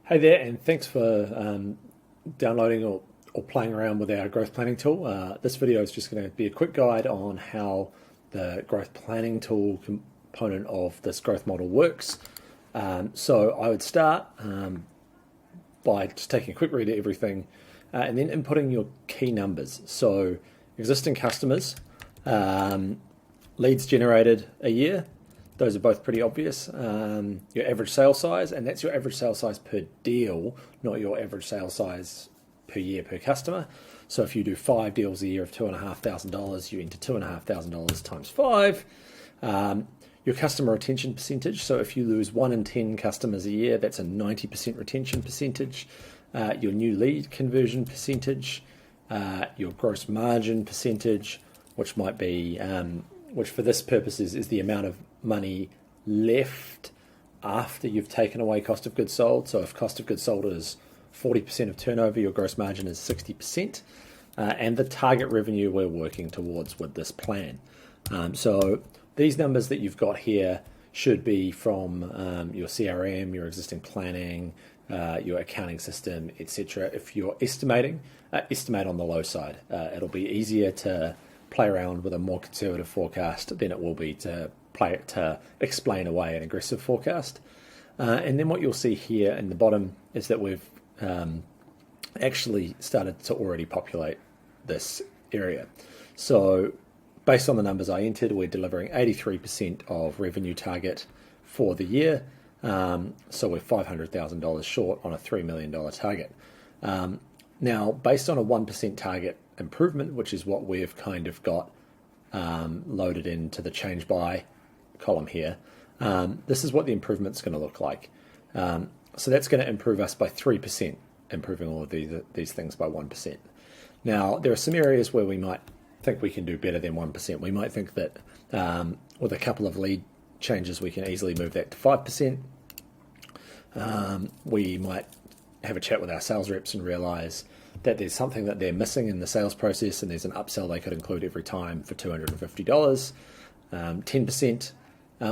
Hey there, and thanks for downloading or playing around with our growth planning tool. This video is just going to be a quick guide on how the growth planning tool component of this growth model works. So I would start by just taking a quick read of everything and then inputting your key numbers. So existing customers, leads generated a year. Those are both pretty obvious. Your average sale size, and that's your average sale size per deal, not your average sale size per year per customer. So if you do 5 deals a year of $2,500, you enter $2,500 times 5. Your customer retention percentage. So if you lose 1 in 10 customers a year, that's a 90% retention percentage. Your new lead conversion percentage, your gross margin percentage, which might be, which for this purpose is the amount of money left after you've taken away cost of goods sold. So if cost of goods sold is 40% of turnover, your gross margin is 60%, and the target revenue we're working towards with this plan. So these numbers that you've got here should be from your CRM, your existing planning, your accounting system, etc. If you're estimating, estimate on the low side. It'll be easier to play around with a more conservative forecast than it will be to explain away an aggressive forecast. And then what you'll see here in the bottom is that we've actually started to already populate this area. So based on the numbers I entered, we're delivering 83% of revenue target for the year. So we're $500,000 short on a $3 million target. Now, based on a 1% target improvement, which is what we've kind of got loaded into the change by column here, this is what the improvement's going to look like. So that's going to improve us by 3%, improving all of these things by 1%. Now, there are some areas where we might think we can do better than 1%. We might think that with a couple of lead changes, we can easily move that to 5%. We might have a chat with our sales reps and realize that there's something that they're missing in the sales process, and there's an upsell they could include every time for $250. 10%,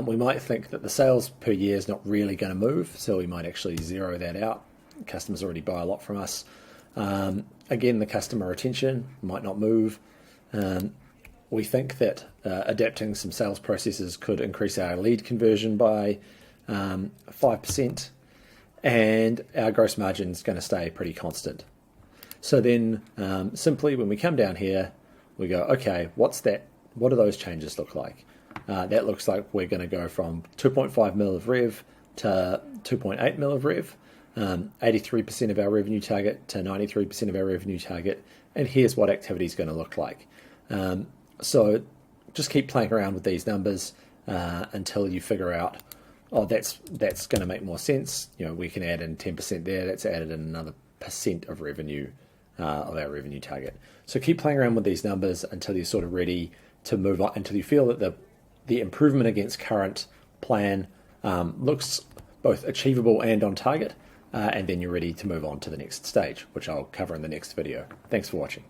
we might think that the sales per year is not really going to move, so we might actually zero that out. Customers already buy a lot from us. Again, the customer retention might not move. We think that adapting some sales processes could increase our lead conversion by 5%, and our gross margin is going to stay pretty constant. So then simply when we come down here, we go, okay, what's that? What do those changes look like? That looks like we're going to go from 2.5 mil of rev to 2.8 mil of rev, 83% of our revenue target to 93% of our revenue target. And here's what activity is going to look like. So just keep playing around with these numbers until you figure out, oh, that's going to make more sense. You know, we can add in 10% there. That's added in another % of revenue of our revenue target. So keep playing around with these numbers until you're sort of ready to move on, until you feel that the improvement against current plan looks both achievable and on target, and then you're ready to move on to the next stage, which I'll cover in the next video. Thanks for watching.